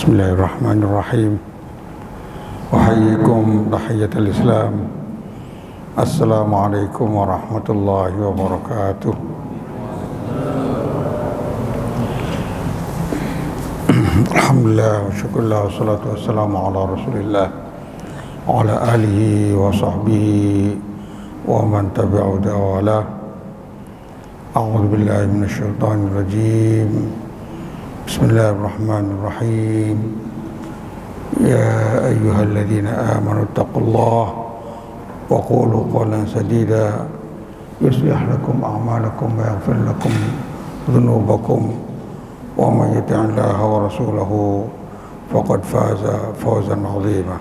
Bismillahirrahmanirrahim. Wahayyikum tahiyatul Islam. Assalamualaikum warahmatullahi wabarakatuh. Alhamdulillah wa syukurlah wa salatu wassalamu ala rasulillah wa ala alihi wa sahbihi wa man tabi'u da'wala. A'udzu billahi minasyaitonir rajim. Bismillahirrahmanirrahim. Ya ayyuhalladzina amanu taqullaha wa qulu qawlan sadida yuslih lakum a'malakum wa yaghfir lakum dhunubakum wa man yuti'illaha wa rasulahu faqad faza fawzan 'azima.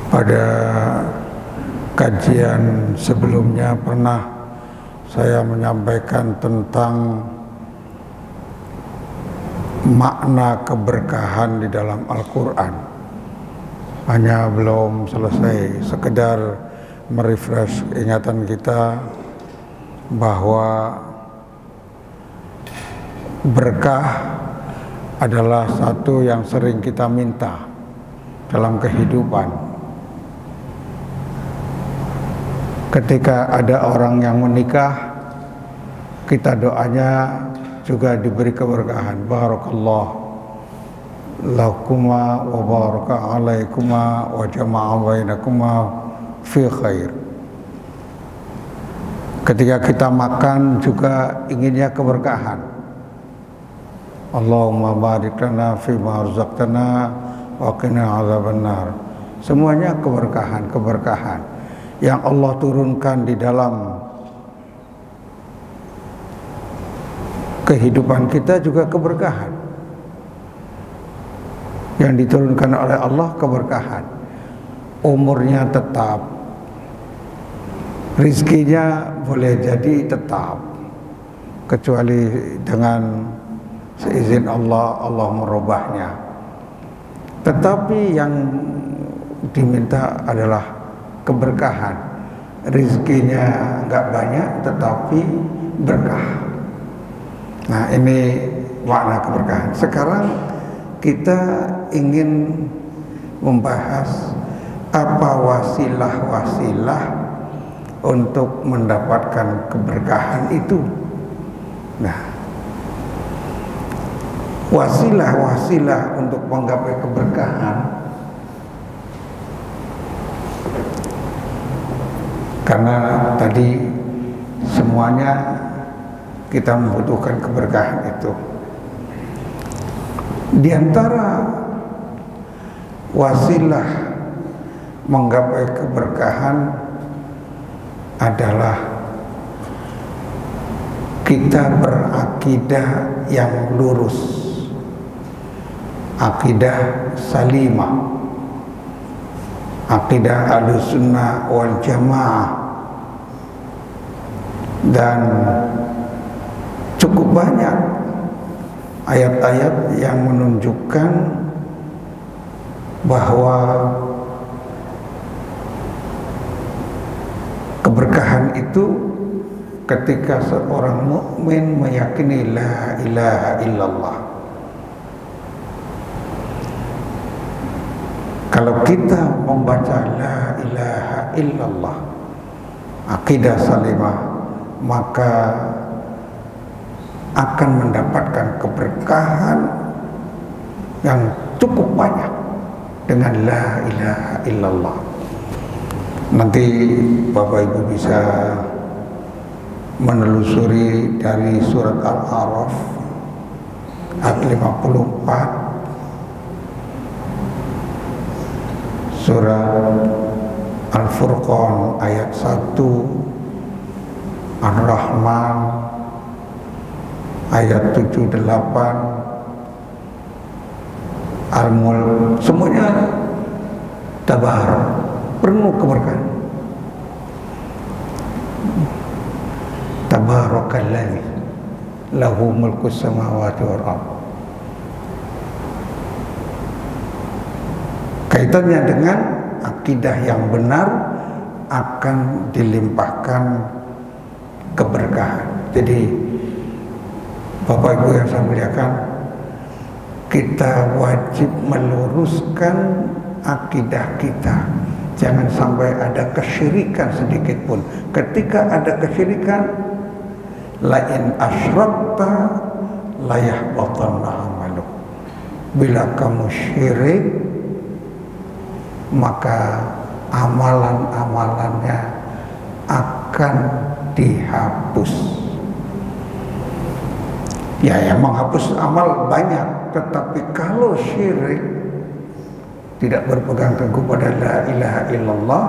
Pada kajian sebelumnya pernah saya menyampaikan tentang makna keberkahan di dalam Al-Quran. Hanya belum selesai, sekedar merefresh ingatan kita bahwa berkah adalah satu yang sering kita minta dalam kehidupan. Ketika ada orang yang menikah, kita doanya juga diberi keberkahan. Barakallah lakuma wa baraka alaikuma wa jama'a bainakuma fi khair. Ketika kita makan juga inginnya keberkahan. Allahumma barik lana fi ma razaqtana wa qina adzabannar. Semuanya keberkahan yang Allah turunkan di dalam kehidupan kita juga keberkahan. Yang diturunkan oleh Allah keberkahan. Umurnya tetap, rizkinya boleh jadi tetap, kecuali dengan seizin Allah, Allah merubahnya. Tetapi yang diminta adalah keberkahan. Rizkinya enggak banyak tetapi berkah. Nah, ini makna keberkahan. Sekarang kita ingin membahas apa wasilah-wasilah untuk mendapatkan keberkahan itu. Nah, wasilah-wasilah untuk menggapai keberkahan, karena tadi semuanya kita membutuhkan keberkahan itu. Di antara wasilah menggapai keberkahan adalah kita berakidah yang lurus, akidah salimah, akidah Ahlussunnah wal Jamaah. Dan cukup banyak ayat-ayat yang menunjukkan bahwa keberkahan itu ketika seorang mukmin meyakini la ilaha illallah. Kalau kita membaca la ilaha illallah, akidah salimah, maka akan mendapatkan keberkahan yang cukup banyak dengan la ilaha illallah. Nanti Bapak Ibu bisa menelusuri dari surat Al-A'raf ayat 54, surat Al-Furqan ayat 1, Ar-Rahman ayat 78, Al-Mulk, semuanya tabarak, penuh keberkahan. Tabarakalladzi lahu mulkus samawati wal ardh. Kaitannya dengan akidah yang benar akan dilimpahkan keberkahan. Jadi Bapak Ibu yang saya muliakan, kita wajib meluruskan akidah kita. Jangan sampai ada kesyirikan sedikit pun. Ketika ada kesyirikan, la in asyrakta la yahbatanna amaluk. Bila kamu syirik, maka amalan-amalannya akan dihapus. Ya, yang menghapus amal banyak, tetapi kalau syirik, tidak berpegang teguh pada la ilaha illallah,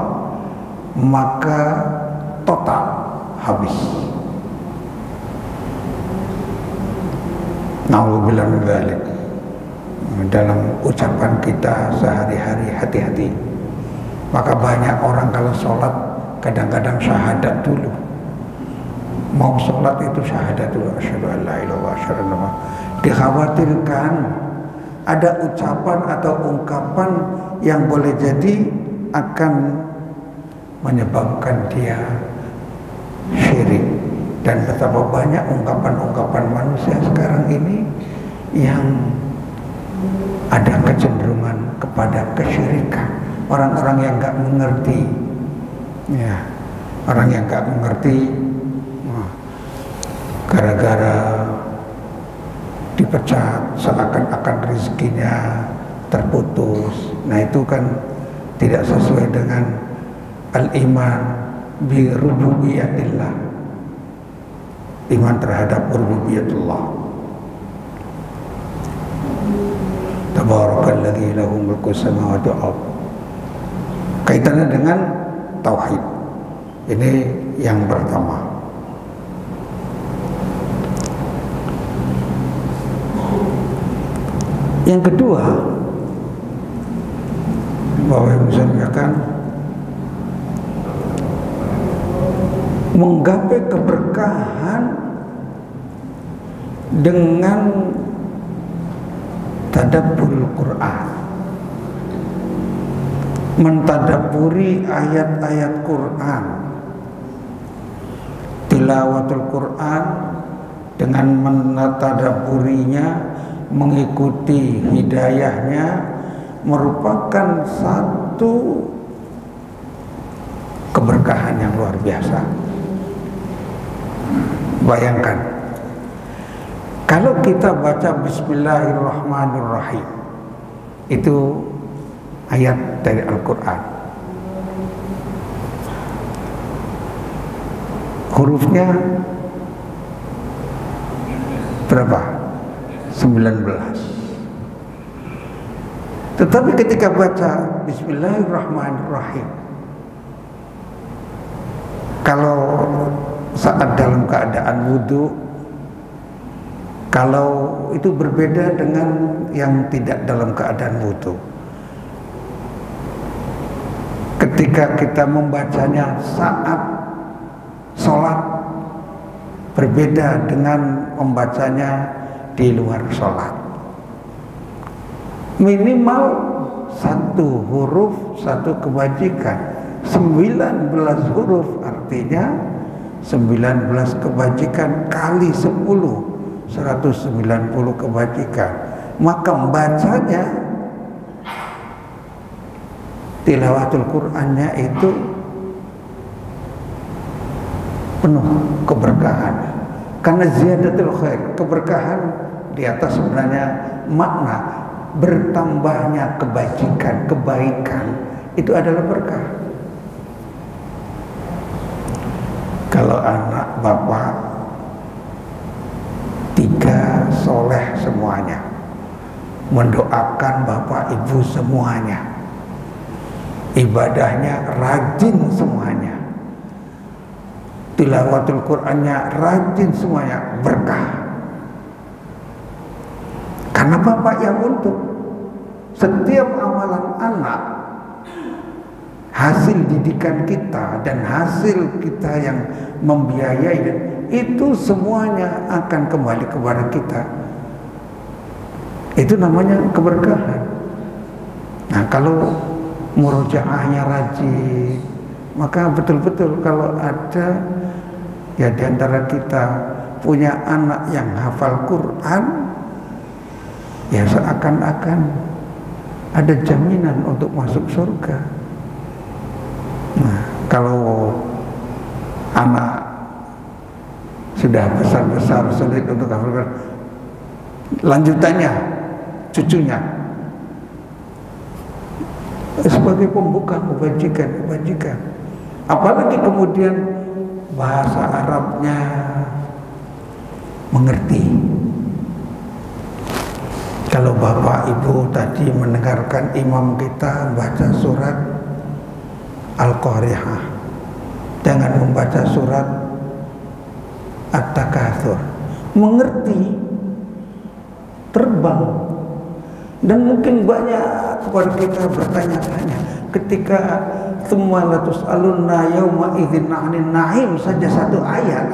maka total habis. Na'udzubillah min dzalik. Dalam ucapan kita sehari-hari hati-hati. Maka banyak orang kalau sholat kadang-kadang syahadat dulu. Mau sholat itu syahadat dulu. Asyhadu an la ilaha illallah, asyhadu anna Muhammadan. Dikhawatirkan ada ucapan atau ungkapan yang boleh jadi akan menyebabkan dia syirik. Dan betapa banyak ungkapan-ungkapan manusia sekarang ini yang ada kecenderungan kepada kesyirikan. Orang-orang yang nggak mengerti, ya, orang yang nggak mengerti, gara-gara dipecat seakan-akan rezekinya terputus. Nah, itu kan tidak sesuai dengan al-iman bi rububiyatillah, iman terhadap rububiyatullah. Tabarakalladzi lahu mulku samawati wal ardh. Kaitannya dengan tauhid. Ini yang pertama. Yang kedua, bahwa yang saya sampaikan, menggapai keberkahan dengan tadabburul Quran, mentadaburi ayat-ayat Quran, tilawatul Quran, dengan mentadaburinya, mengikuti hidayahnya, merupakan satu keberkahan yang luar biasa. Bayangkan, kalau kita baca Bismillahirrahmanirrahim, itu ayat dari Al-Quran, hurufnya berapa? 19. Tetapi ketika baca Bismillahirrahmanirrahim, kalau saat dalam keadaan wudhu, kalau itu berbeda dengan yang tidak dalam keadaan wudhu. Ketika kita membacanya saat sholat, berbeda dengan membacanya di luar sholat. Minimal satu huruf, satu kebajikan. 19 huruf artinya 19 kebajikan kali 10, 190 kebajikan. Maka membacanya, tilawatul Qur'annya itu penuh keberkahan. Karena ziyadatul khair, keberkahan di atas sebenarnya makna bertambahnya kebajikan, kebaikan, itu adalah berkah. Kalau anak bapak 3 soleh semuanya, mendoakan bapak ibu semuanya, ibadahnya rajin semuanya, tilawatul Qur'annya rajin semuanya, berkah. Karena bapak yang untuk setiap amalan anak, hasil didikan kita dan hasil kita yang membiayai, itu semuanya akan kembali kepada kita. Itu namanya keberkahan. Nah, kalau murojaahnya rajin, maka betul-betul kalau ada Ya di antara kita punya anak yang hafal Quran, ya seakan-akan ada jaminan untuk masuk surga. Nah, kalau anak sudah besar-besar sulit untuk hafal Quran, lanjutannya cucunya sebagai pembuka kebajikan. Apalagi kemudian bahasa Arabnya mengerti. Kalau bapak ibu tadi mendengarkan imam kita baca surat Al-Qari'ah, jangan membaca surat At-Takatsur, mengerti, terbang. Dan mungkin banyak kepada kita bertanya-tanya ketika tsumma latus'alunna yauma idzin 'anil na'im saja satu ayat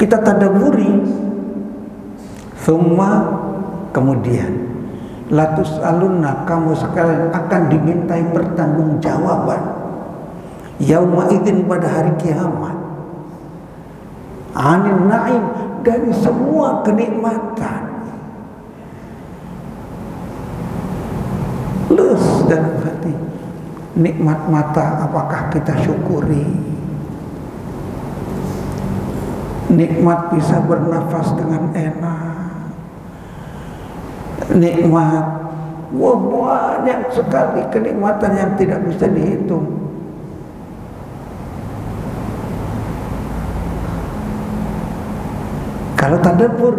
kita tadabburi, tsumma kemudian latus'alunna, kamu sekalian akan dimintai pertanggungjawaban yauma idzin pada hari kiamat 'anil na'im, dari semua kenikmatan. Lus dalam hati, nikmat mata apakah kita syukuri? Nikmat bisa bernafas dengan enak, nikmat, wah banyak sekali kenikmatan yang tidak bisa dihitung. Kalau tadabbur,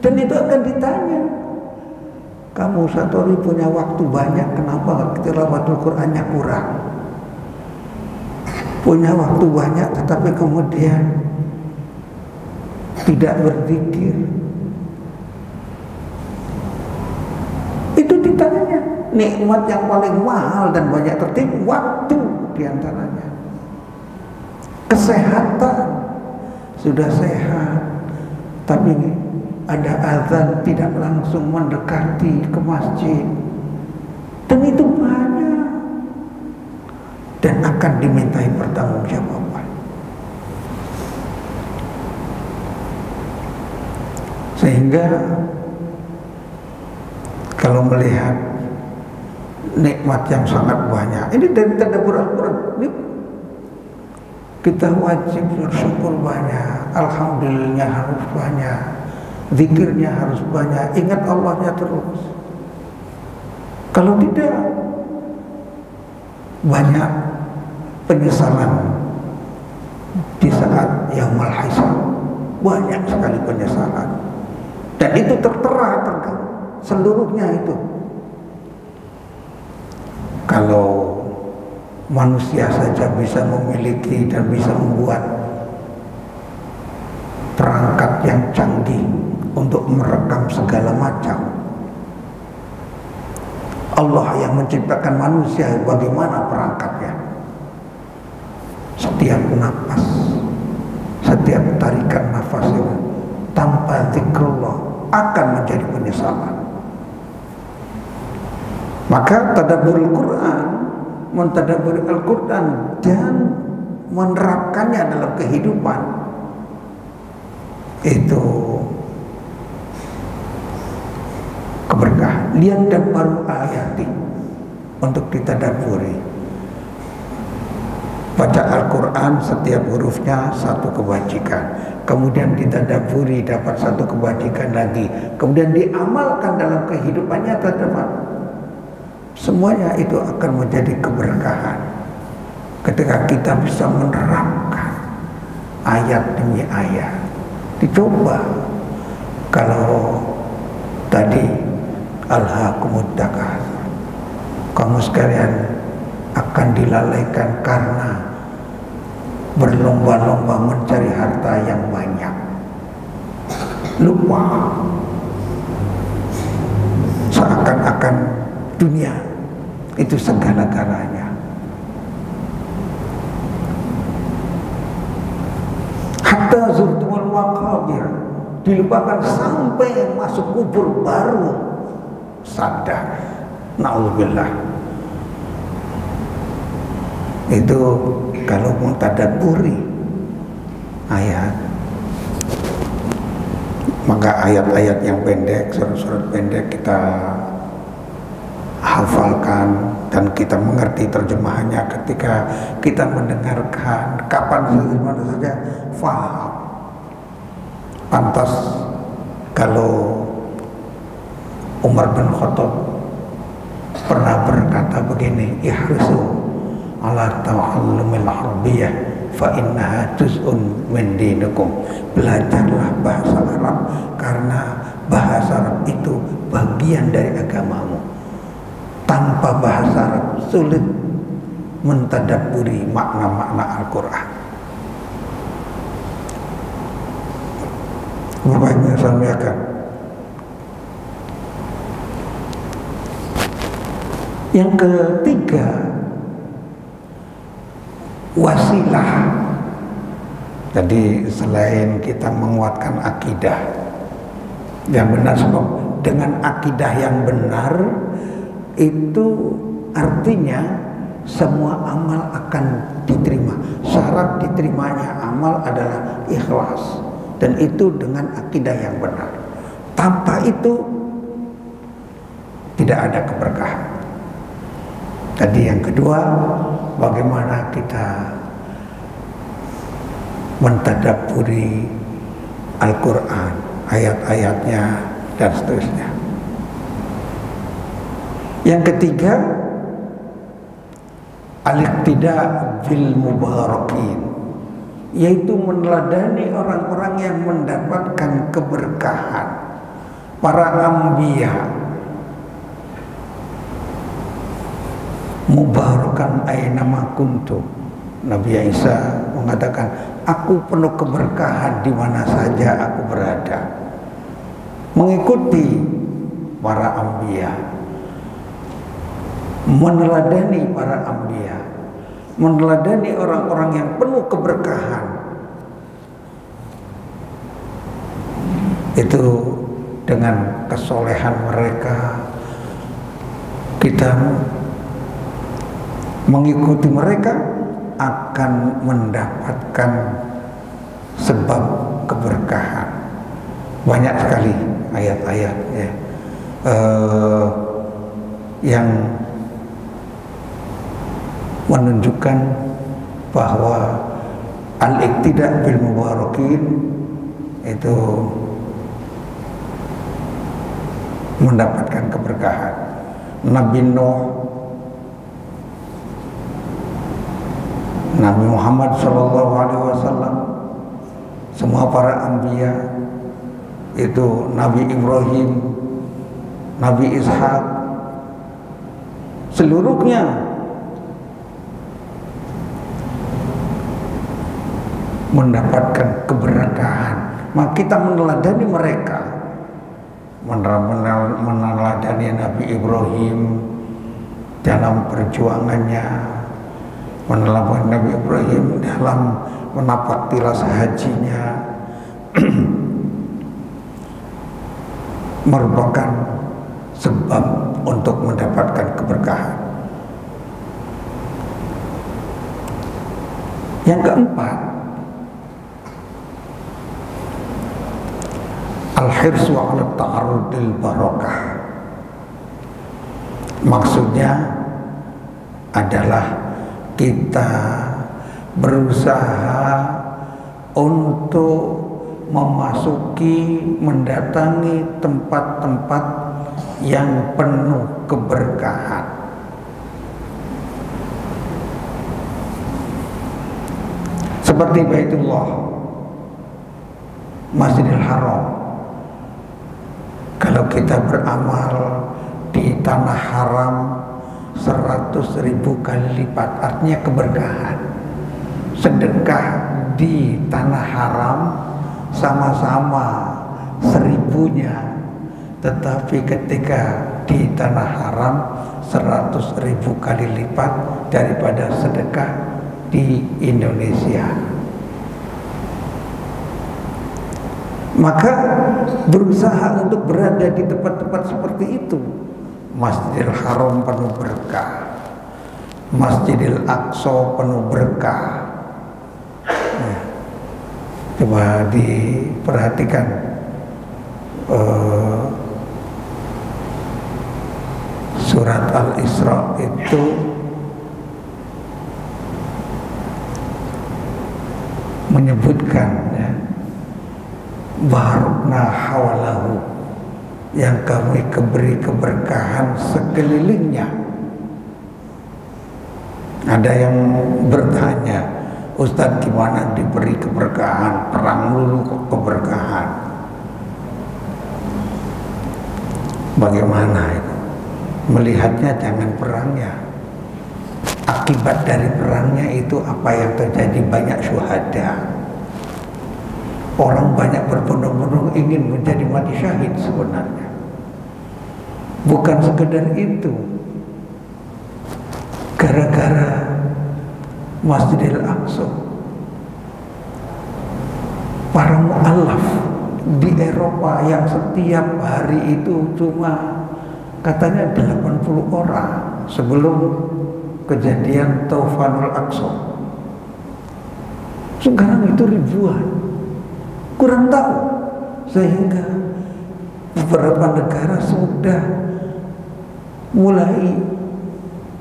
dan itu akan ditanya, kamu Satori punya waktu banyak, kenapa tilawatul Qur'annya kurang? Punya waktu banyak tetapi kemudian tidak berzikir. Itu ditanya. Nikmat yang paling mahal dan banyak tertib, waktu diantaranya. Kesehatan, sudah sehat tapi ada azan tidak langsung mendekati ke masjid, dan itu banyak dan akan dimintai pertanggungjawaban. Sehingga kalau melihat nikmat yang sangat banyak ini dari tadabbur Al-Quran, kita wajib bersyukur banyak, alhamdulillah harus banyak, zikirnya harus banyak, ingat Allahnya terus. Kalau tidak, banyak penyesalan di saat yaumul hisab, banyak sekali penyesalan, dan itu tertera seluruhnya itu. Kalau manusia saja bisa memiliki dan bisa membuat perangkat yang canggih untuk merekam segala macam, Allah yang menciptakan manusia bagaimana perangkatnya? Setiap nafas, setiap tarikan nafas itu tanpa zikrullah akan menjadi penyesalan. Maka tadabbur Al-Quran, mentadabbur Al-Quran dan menerapkannya dalam kehidupan itu keberkahan. Lihat dan baru ayati untuk ditadabburi. Baca Al-Quran setiap hurufnya satu kebajikan, kemudian ditadabburi dapat satu kebajikan lagi, kemudian diamalkan dalam kehidupannya teman. Semuanya itu akan menjadi keberkahan ketika kita bisa menerapkan ayat demi ayat. Dicoba. Kalau tadi alhaakumut takatsur, kamu sekalian akan dilalaikan karena berlomba-lomba mencari harta yang banyak, lupa seakan-akan dunia itu segala-galanya. Hatta zurtumul maqabir, dilupakan sampai masuk kubur baru sadar. Na'udzubillah. Itu kalau mentadabburi ayat, maka ayat-ayat yang pendek, surat-surat pendek kita hafalkan dan kita mengerti terjemahannya ketika kita mendengarkan kapan saja faham. Pantas kalau Umar bin Khattab pernah berkata begini, ihrisu ala ta'allumil arabiyyah fa innaha juz'un min dinikum. Belajarlah bahasa Arab karena bahasa Arab itu bagian dari agamamu. Tanpa bahasa Arab sulit mentadabburi makna-makna Al-Quran. Bapak Ibu saya muliakan, yang ketiga, wasilah. Jadi selain kita menguatkan akidah yang benar, sebab dengan akidah yang benar itu artinya semua amal akan diterima. Syarat diterimanya amal adalah ikhlas, dan itu dengan akidah yang benar. Tanpa itu tidak ada keberkahan. Tadi yang kedua, bagaimana kita mentadabburi Al-Quran, ayat-ayatnya dan seterusnya. Yang ketiga, al-iqtida' bil mubarakin, yaitu meneladani orang-orang yang mendapatkan keberkahan, para anbiya. Mubarakan aynama kuntum. Nabi Isa mengatakan, aku penuh keberkahan di mana saja aku berada. Mengikuti para anbiya, meneladani para anbiya, meneladani orang-orang yang penuh keberkahan, itu dengan kesolehan mereka kita mengikuti mereka akan mendapatkan sebab keberkahan. Banyak sekali ayat-ayat ya, yang menunjukkan bahwa al-iqtida' bil mubarakin itu mendapatkan keberkahan. Nabi Nuh, Nabi Muhammad SAW, semua para anbiya itu, Nabi Ibrahim, Nabi Ishak, seluruhnya mendapatkan keberkahan. Maka kita meneladani mereka, meneladani Nabi Ibrahim dalam perjuangannya, meneladani Nabi Ibrahim dalam menapak tilas hajinya, merupakan sebab untuk mendapatkan keberkahan. Yang keempat, al-hirsu 'ala ta'arrudil barakah. Maksudnya adalah kita berusaha untuk memasuki, mendatangi tempat-tempat yang penuh keberkahan. Seperti Baitullah, Masjidil Haram. Kalau kita beramal di tanah haram 100.000 kali lipat, artinya keberkahan. Sedekah di tanah haram sama-sama 1000-nya, tetapi ketika di tanah haram 100.000 kali lipat daripada sedekah di Indonesia. Maka berusaha untuk berada di tempat-tempat seperti itu. Masjidil Haram penuh berkah, Masjidil Aqsa penuh berkah. Coba diperhatikan, surat Al-Isra itu menyebutkan ya, barakna hawalahu, yang kami beri keberkahan sekelilingnya. Ada yang bertanya, Ustadz gimana diberi keberkahan, perang dulu kok keberkahan? Bagaimana itu? Melihatnya jangan perangnya. Akibat dari perangnya itu apa yang terjadi, banyak syuhada. Orang banyak berbondong-bondong ingin menjadi mati syahid sebenarnya. Bukan sekedar itu. Gara-gara Masjidil Aqsa, para mu'allaf di Eropa yang setiap hari itu cuma katanya 80 orang sebelum kejadian Taufanul Aqsa. Sekarang itu ribuan, kurang tahu, sehingga beberapa negara sudah mulai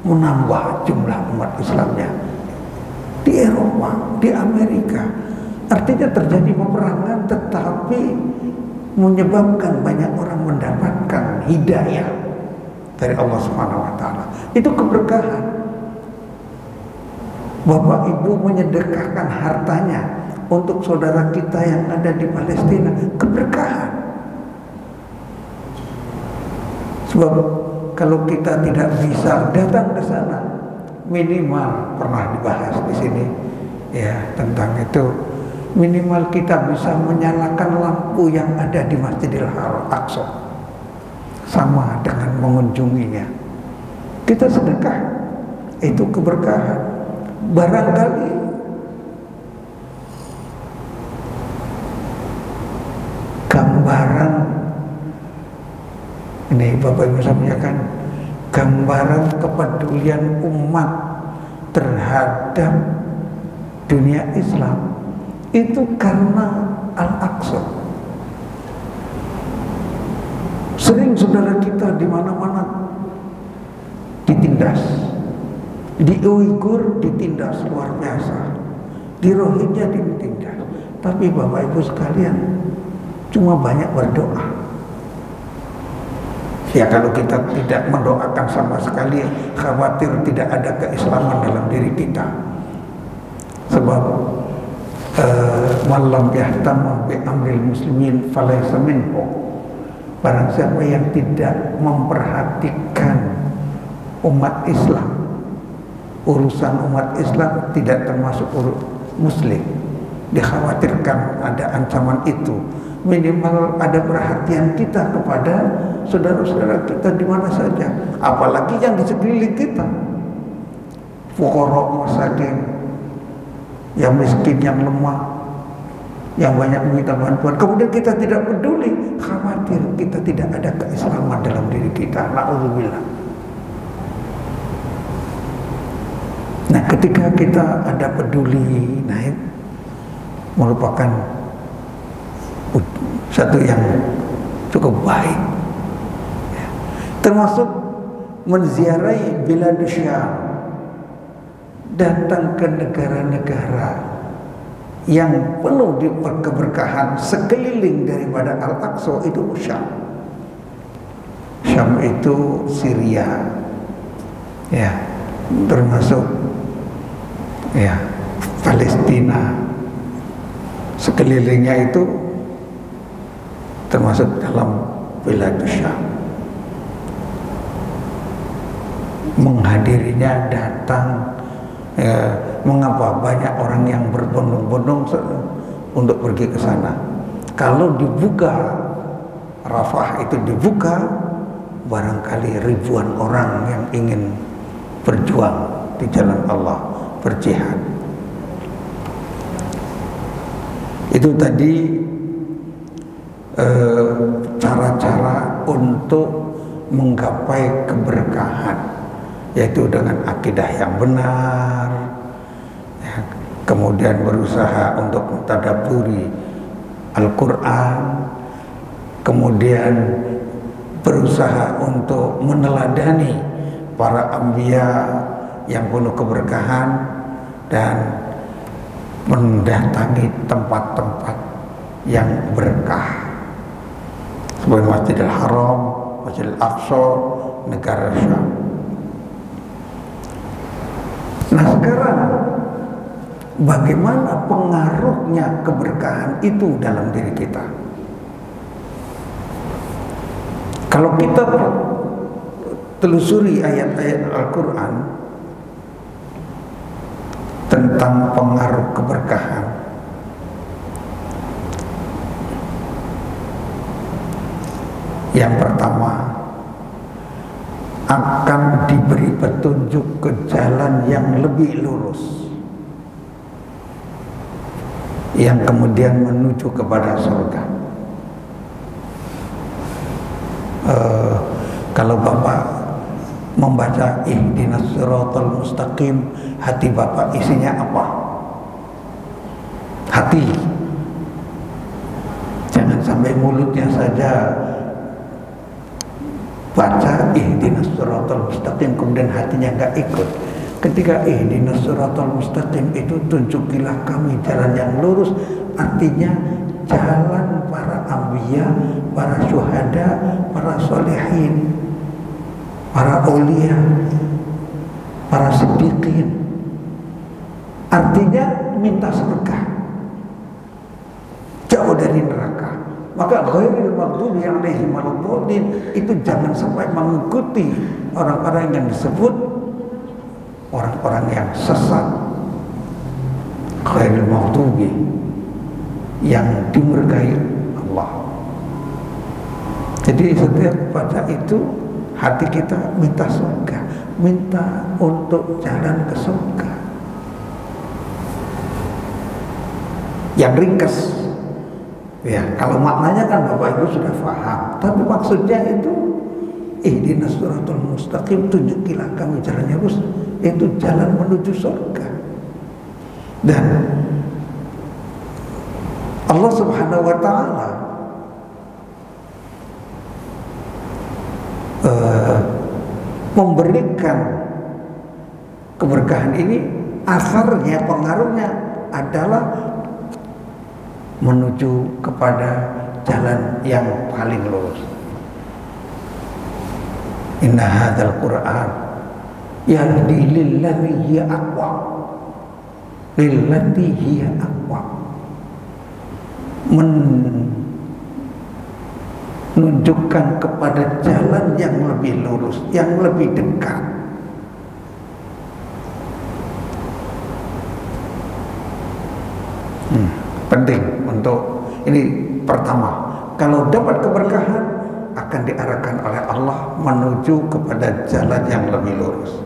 menambah jumlah umat Islamnya di Eropa, di Amerika. Artinya terjadi peperangan, tetapi menyebabkan banyak orang mendapatkan hidayah dari Allah Subhanahu wa Ta'ala. Itu keberkahan. Bapak Ibu menyedekahkan hartanya untuk saudara kita yang ada di Palestina, keberkahan. Sebab kalau kita tidak bisa datang ke sana, minimal pernah dibahas di sini ya tentang itu, minimal kita bisa menyalakan lampu yang ada di Masjidil Aqsa, sama dengan mengunjunginya. Kita sedekah, itu keberkahan. Barangkali gambaran ini Bapak Ibu sampaikan, gambaran kepedulian umat terhadap dunia Islam itu karena Al-Aqsa. Sering saudara kita di mana-mana ditindas, di Uighur ditindas luar biasa, di Rohingya ditindas. Tapi Bapak Ibu sekalian cuma banyak berdoa. Ya kalau kita tidak mendoakan sama sekali, khawatir tidak ada keislaman dalam diri kita. Sebab malam yahtam bi amril muslimin falaysa minhu. Barang siapa yang tidak memperhatikan umat Islam, urusan umat Islam, tidak termasuk muslim. Dikhawatirkan ada ancaman itu. Minimal ada perhatian kita kepada saudara-saudara kita di mana saja, apalagi yang di sekeliling kita, fuqara, masakin, yang miskin, yang lemah, yang banyak meminta bantuan. Kemudian kita tidak peduli, khawatir kita tidak ada keislaman dalam diri kita. Na'udzubillah. Nah, ketika kita ada peduli, nah itu merupakan satu yang cukup baik. Termasuk menziarahi biladus Syam, datang ke negara-negara yang penuh di keberkahan sekeliling daripada Al-Aqsa, itu Syam. Syam itu Syria, ya, termasuk ya Palestina, sekelilingnya itu termasuk dalam biladus Syam. Menghadirinya datang ya, mengapa banyak orang yang berbondong-bondong untuk pergi ke sana? Kalau dibuka, Rafah itu dibuka, barangkali ribuan orang yang ingin berjuang di jalan Allah, berjihad. Itu tadi cara-cara untuk menggapai keberkahan. yaitu dengan akidah yang benar, ya, kemudian berusaha untuk mentadabburi Al-Quran, kemudian berusaha untuk meneladani para anbiya yang penuh keberkahan dan mendatangi tempat-tempat yang berkah seperti Masjidil Haram, Masjidil Aqsa, negara Syam. Nah sekarang bagaimana pengaruhnya keberkahan itu dalam diri kita? Kalau kita telusuri ayat-ayat Al-Quran tentang pengaruh keberkahan, yang pertama, akan diberi petunjuk ke jalan yang lebih lurus, yang kemudian menuju kepada surga. Kalau Bapak membaca Ihdinas Siratal Mustaqim, hati Bapak isinya apa? Hati. Jangan sampai mulutnya saja baca Ihdinas Siratal Mustaqim kemudian hatinya nggak ikut. Ketika Ihdinas Siratal Mustaqim itu tunjukilah kami jalan yang lurus, artinya jalan para anbiya, para syuhada, para sholihin, para aulia, para siddiqin. Artinya minta surga, jauh dari neraka. Maka ghairil maghdubi alaihim waladdallin itu jangan sampai mengikuti orang-orang yang disebut orang-orang yang sesat, ghairil maghdubi, yang dimurkai Allah. Jadi setiap baca itu hati kita minta surga, minta untuk jalan ke surga. Yang ringkas, ya kalau maknanya kan Bapak Ibu sudah paham, tapi maksudnya itu Ihdinas Siratal Mustaqim, tunjukilah kami jalan yang lurus, itu jalan menuju surga. Dan Allah Subhanahu wa Ta'ala memberikan keberkahan ini, asarnya, pengaruhnya adalah menuju kepada jalan yang paling lurus. Inna hadzal Qur'an yahdi lillati hiya aqwam, lillati hiya aqwam, menunjukkan kepada jalan yang lebih lurus, yang lebih dekat. Penting untuk ini. Pertama, kalau dapat keberkahan akan diarahkan oleh Allah menuju kepada jalan yang lebih lurus.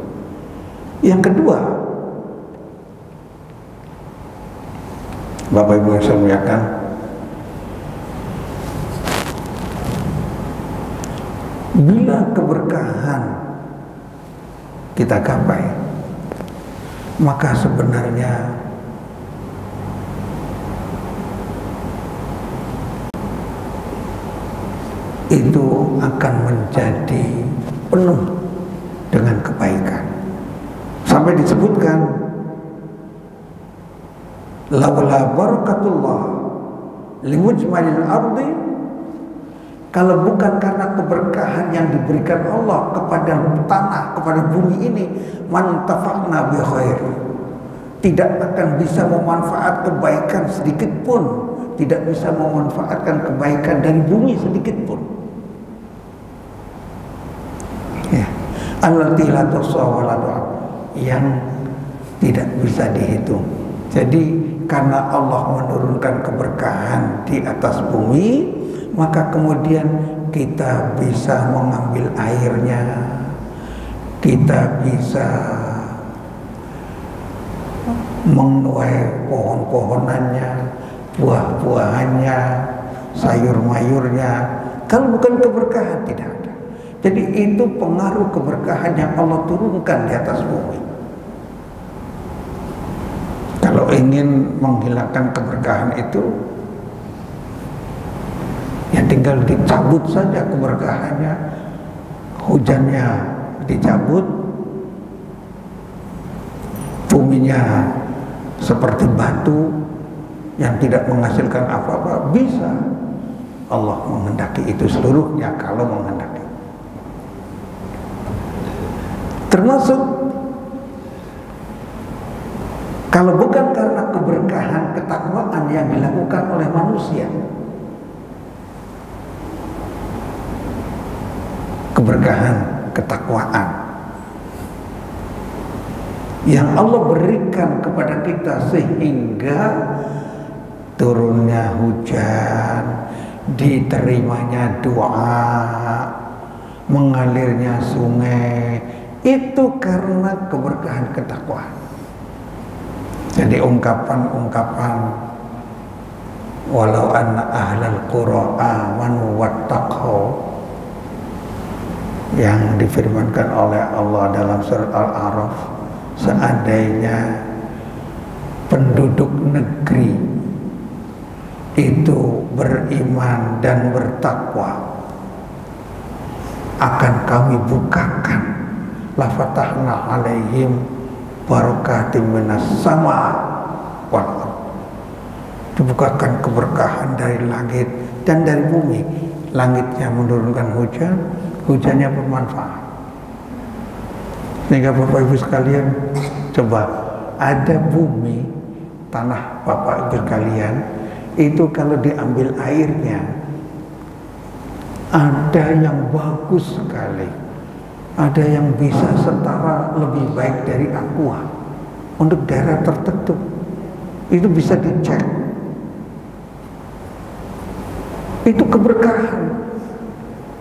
Yang kedua, Bapak Ibu yang saya muliakan, bila keberkahan kita gapai, maka sebenarnya itu akan menjadi penuh dengan kebaikan. Sampai disebutkan, laula barakatullah limujmalil ardi, kalau bukan karena keberkahan yang diberikan Allah kepada tanah, kepada bumi ini, mantafa'na bi khair, tidak akan bisa memanfaat kebaikan sedikit pun, tidak bisa memanfaatkan kebaikan dari bumi sedikit pun. Ya, allati la tuhsa wa la tu'ad, yang tidak bisa dihitung. Jadi karena Allah menurunkan keberkahan di atas bumi, maka kemudian kita bisa mengambil airnya, kita bisa menuai pohon-pohonannya, buah-buahannya, sayur-mayurnya. Kalau bukan keberkahan tidak ada. Jadi itu pengaruh keberkahan yang Allah turunkan di atas bumi. Kalau ingin menghilangkan keberkahan itu, ya tinggal dicabut saja keberkahannya. Hujannya dicabut, buminya seperti batu yang tidak menghasilkan apa-apa, bisa. Allah menghendaki itu seluruhnya kalau menghendaki. Termasuk kalau bukan karena keberkahan ketakwaan yang dilakukan oleh manusia, keberkahan ketakwaan yang Allah berikan kepada kita sehingga turunnya hujan, diterimanya doa, mengalirnya sungai, itu karena keberkahan ketakwaan. Jadi ungkapan-ungkapan walau anna ahlal qura amanu wattaqau yang difirmankan oleh Allah dalam surat Al-A'raf, seandainya penduduk negeri itu beriman dan bertakwa, akan kami bukakan la fatahna alaihim barakatim minas sama wal ardh. Dibukakan keberkahan dari langit dan dari bumi. Langitnya menurunkan hujan, hujannya bermanfaat. Sehingga Bapak Ibu sekalian, coba ada bumi, tanah Bapak Ibu sekalian, itu kalau diambil airnya, ada yang bagus sekali, ada yang bisa setara lebih baik dari aqua untuk daerah tertentu. Itu bisa dicek. Itu keberkahan.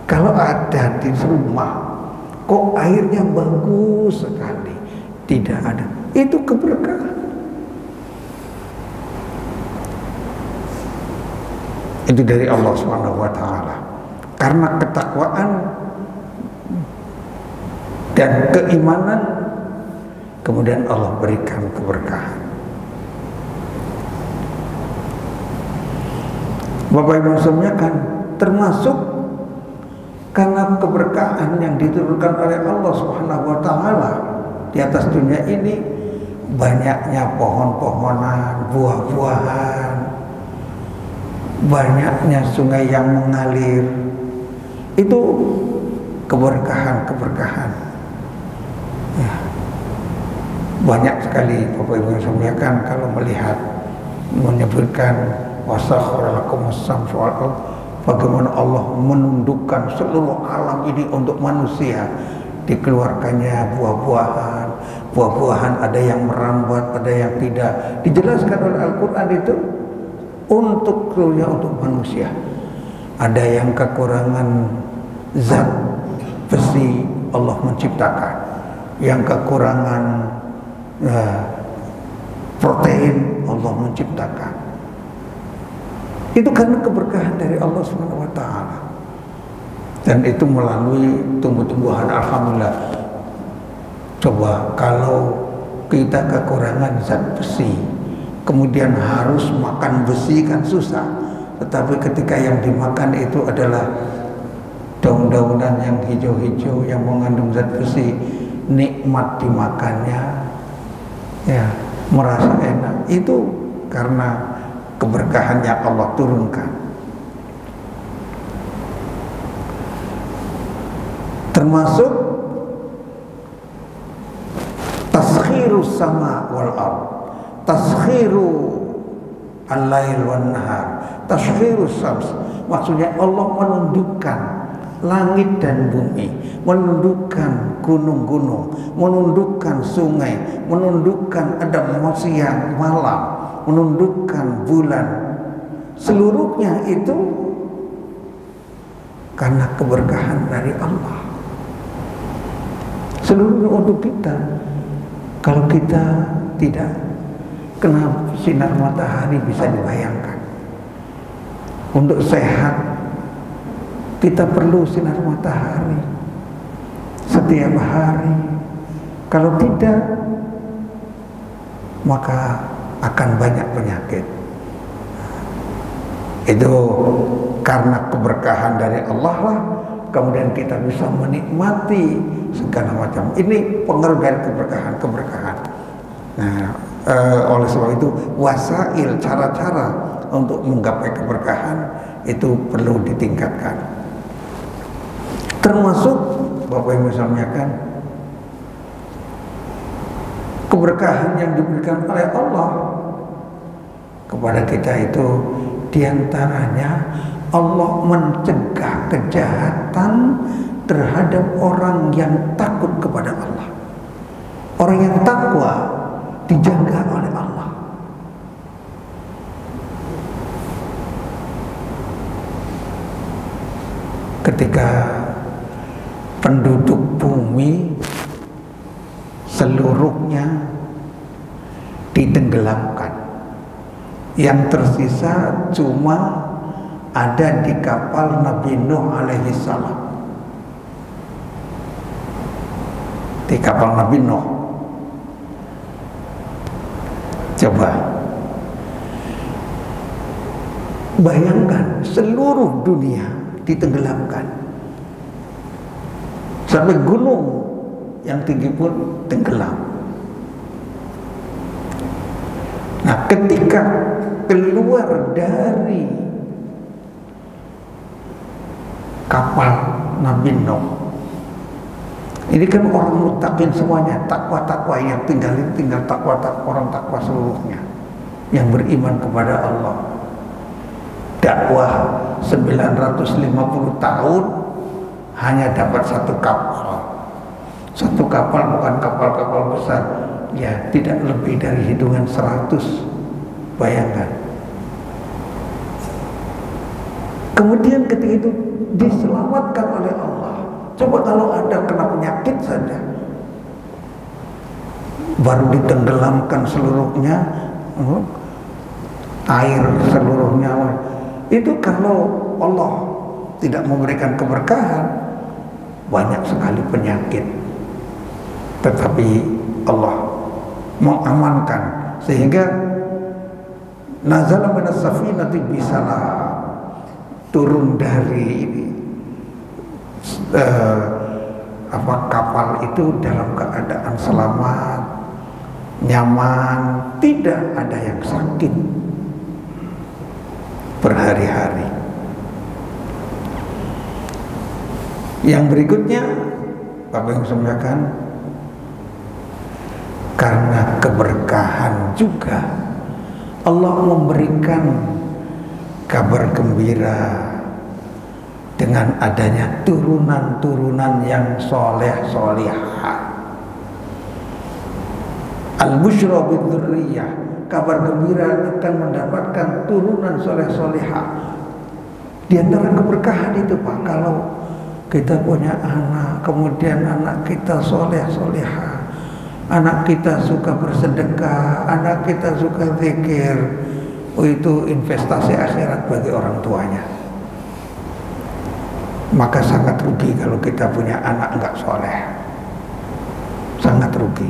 Kalau ada di rumah kok airnya bagus sekali, tidak ada, itu keberkahan. Itu dari Allah Subhanahu wa taala. Karena ketakwaan dan keimanan, kemudian Allah berikan keberkahan. Bapak Ibu semuanya kan termasuk karena keberkahan yang diturunkan oleh Allah Subhanahu wa taala di atas dunia ini, banyaknya pohon-pohonan, buah-buahan, banyaknya sungai yang mengalir. Itu keberkahan-keberkahan. Ya. Banyak sekali Bapak Ibu semuanya kan kalau melihat menyebutkan wasakhkhara lakumus samsa wal ardh, bagaimana Allah menundukkan seluruh alam ini untuk manusia. Dikeluarkannya buah-buahan, buah-buahan ada yang merambat, ada yang tidak. Dijelaskan oleh Al-Quran itu untuk seluruhnya untuk manusia. Ada yang kekurangan zat besi, Allah menciptakan. Yang kekurangan protein, Allah menciptakan. Itu karena keberkahan dari Allah Subhanahu wa taala. Dan itu melalui tumbuh-tumbuhan. Alhamdulillah. Coba kalau kita kekurangan zat besi, kemudian harus makan besi kan susah. Tetapi ketika yang dimakan itu adalah daun-daunan yang hijau-hijau yang mengandung zat besi, nikmat dimakannya, ya, merasa enak. Itu karena keberkahan yang Allah turunkan. Termasuk taskhirus sama wal ardh, taskhiru al-lail wan nahar, taskhirus syams. Maksudnya Allah menundukkan langit dan bumi, menundukkan gunung-gunung, menundukkan sungai, menundukkan ada siang malam, menundukkan bulan. Seluruhnya itu karena keberkahan dari Allah. Seluruhnya untuk kita. Kalau kita tidak kena sinar matahari, bisa dibayangkan. Untuk sehat kita perlu sinar matahari. setiap hari. Kalau tidak, maka akan banyak penyakit. Itu karena keberkahan dari Allah lah, kemudian kita bisa menikmati segala macam. Ini pengaruh dari keberkahan. Nah, oleh sebab itu wasail, cara-cara untuk menggapai keberkahan itu perlu ditingkatkan. Termasuk Bapak Ibu sekalian, keberkahan yang diberikan oleh Allah kepada kita itu diantaranya Allah mencegah kejahatan terhadap orang yang takut kepada Allah. Orang yang takwa dijaga oleh Allah. Ketika penduduk bumi seluruhnya ditenggelamkan, yang tersisa cuma ada di kapal Nabi Nuh alaihi salam. Di kapal Nabi Nuh. Coba bayangkan seluruh dunia ditenggelamkan, sampai gunung yang tinggi pun tenggelam. Nah, ketika keluar dari kapal Nabi Nuh, ini kan orang muttaqin semuanya, takwa yang tinggal takwa orang takwa seluruhnya, yang beriman kepada Allah. Dakwah 950 tahun hanya dapat satu kapal. Satu kapal bukan kapal-kapal besar, ya tidak lebih dari hitungan 100. Bayangkan. Kemudian ketika itu diselamatkan oleh Allah. Coba kalau ada kena penyakit saja, baru ditenggelamkan seluruhnya, air seluruhnya. Itu kalau Allah tidak memberikan keberkahan, banyak sekali penyakit. Tetapi Allah mengamankan, sehingga nazala minas safinati bisalam, turun dari kapal itu dalam keadaan selamat, nyaman, tidak ada yang sakit berhari-hari. Yang berikutnya, Bapak Ibu sekalian, karena keberkahan juga Allah memberikan kabar gembira dengan adanya turunan-turunan yang soleh-solehah. Al-busyra bidzurriyah, kabar gembira akan mendapatkan turunan soleh-solehah. Di antara keberkahan itu, Pak, kalau kita punya anak, kemudian anak kita soleh-solehah, anak kita suka bersedekah, anak kita suka zikir, itu investasi akhirat bagi orang tuanya. Maka sangat rugi kalau kita punya anak enggak soleh, sangat rugi.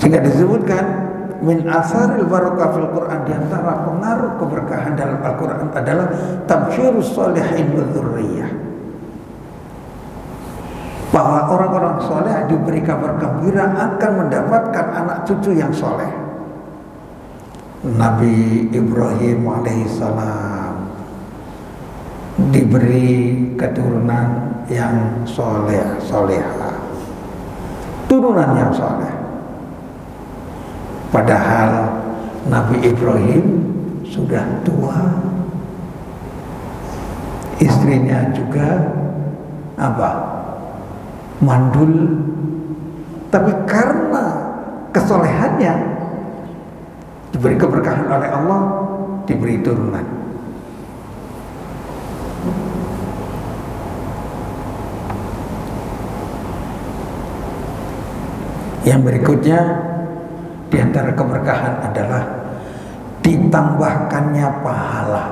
Sehingga disebutkan min asaril barakah fil Quran, di antara pengaruh keberkahan dalam Al-Quran adalah tabsyirus sholihin bidzurriyyah, bahwa orang-orang soleh diberi kabar gembira akan mendapatkan anak cucu yang soleh. Nabi Ibrahim alaihissalam diberi keturunan yang soleh-solehah, turunan yang soleh. Padahal Nabi Ibrahim sudah tua, istrinya juga mandul, tapi karena kesolehannya diberi keberkahan oleh Allah, diberi turunan. Yang berikutnya di antara keberkahan adalah ditambahkannya pahala.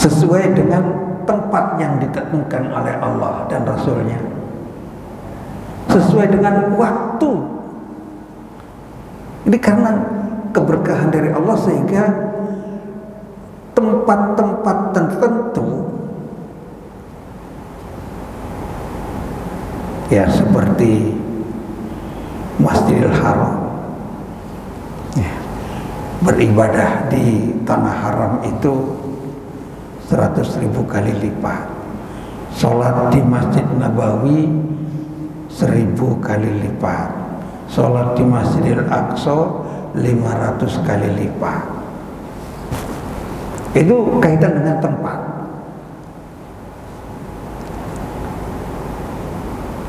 sesuai dengan tempat yang ditentukan oleh Allah dan Rasulnya, sesuai dengan waktu. Ini karena keberkahan dari Allah sehingga tempat-tempat tertentu ya seperti Masjidil Haram ya, beribadah di tanah haram itu 100.000 kali lipat, sholat di Masjid Nabawi 1000 kali lipat, sholat di Masjidil Aqsa 500 kali lipat. Itu kaitan dengan tempat,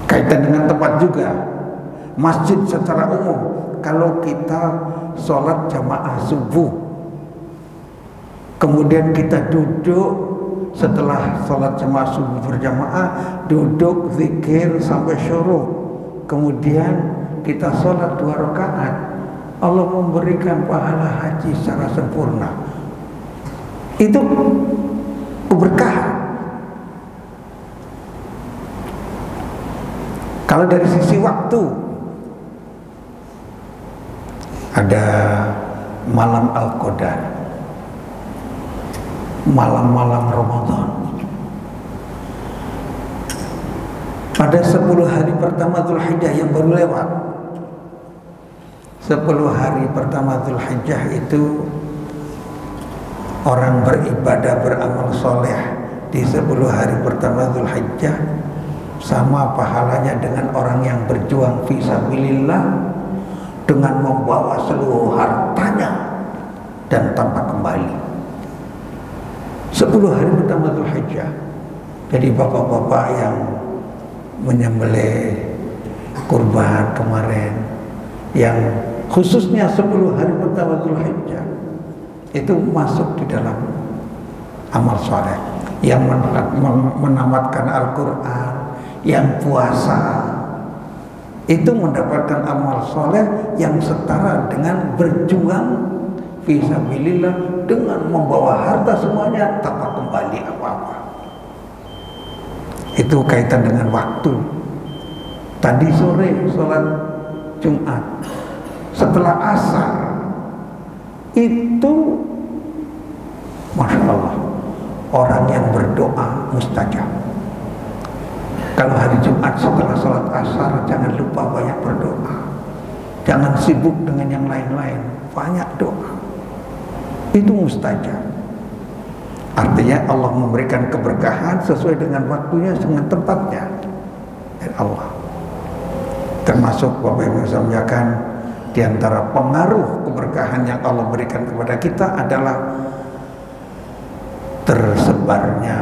kaitan dengan tempat juga. Masjid secara umum, kalau kita sholat jamaah subuh, kemudian kita duduk setelah sholat jamaah subuh berjamaah, duduk zikir sampai syuruk, kemudian kita sholat 2 rakaat, Allah memberikan pahala haji secara sempurna. Itu keberkahan. Kalau dari sisi waktu, ada malam Al-Qadar, malam-malam Ramadan. Pada 10 hari pertama Dzulhijjah yang baru lewat, 10 hari pertama Dzulhijjah itu orang beribadah beramal soleh di 10 hari pertama Dzulhijjah sama pahalanya dengan orang yang berjuang fisabilillah dengan membawa seluruh hartanya dan tanpa kembali. 10 hari pertama Dzulhijjah. Jadi bapak-bapak yang menyembelih kurban kemarin, yang khususnya 10 hari pertama Dzulhijjah, itu masuk di dalam amal soleh. Yang menamatkan Al-Quran, yang puasa, itu mendapatkan amal soleh yang setara dengan berjuang fisabilillah dengan membawa harta semuanya tanpa kembali apa-apa. Itu kaitan dengan waktu. Tadi sore sholat Jumat, setelah asar itu Masya Allah, orang yang berdoa mustajab. Kalau hari Jumat setelah sholat asar, jangan lupa banyak berdoa. Jangan sibuk dengan yang lain-lain, banyak doa. Itu mustajab. Artinya Allah memberikan keberkahan sesuai dengan waktunya, dengan tempatnya. Dan Allah termasuk Bapak Ibu saya muliakan, di antara pengaruh keberkahan yang Allah berikan kepada kita adalah tersebarnya,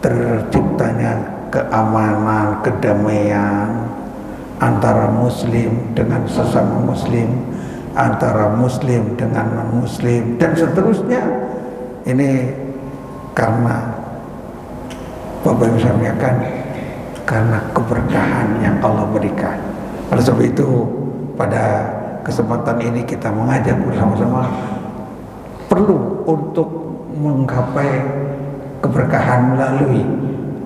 terciptanya keamanan, kedamaian antara muslim dengan sesama muslim, antara muslim dengan non-muslim, dan seterusnya. Ini karena Bapak Ibu saya muliakan, karena keberkahan yang Allah berikan. Oleh sebab itu, pada kesempatan ini kita mengajak bersama-sama perlu untuk menggapai keberkahan melalui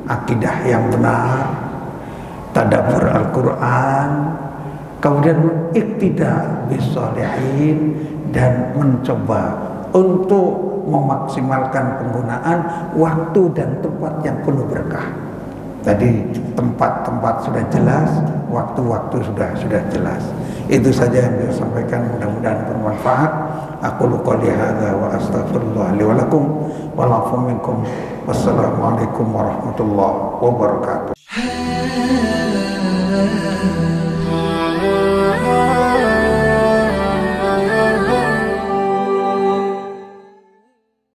akidah yang benar, tadabbur Al-Quran, kemudian iktida bis-shalihin, dan mencoba untuk memaksimalkan penggunaan waktu dan tempat yang penuh berkah. Tadi tempat-tempat sudah jelas, waktu-waktu sudah jelas. Itu saja yang saya sampaikan, mudah-mudahan bermanfaat. Aku qouli hadza wa astaghfirullah li wa lakum wa la'afu minkum. Wassalamualaikum warahmatullahi wabarakatuh.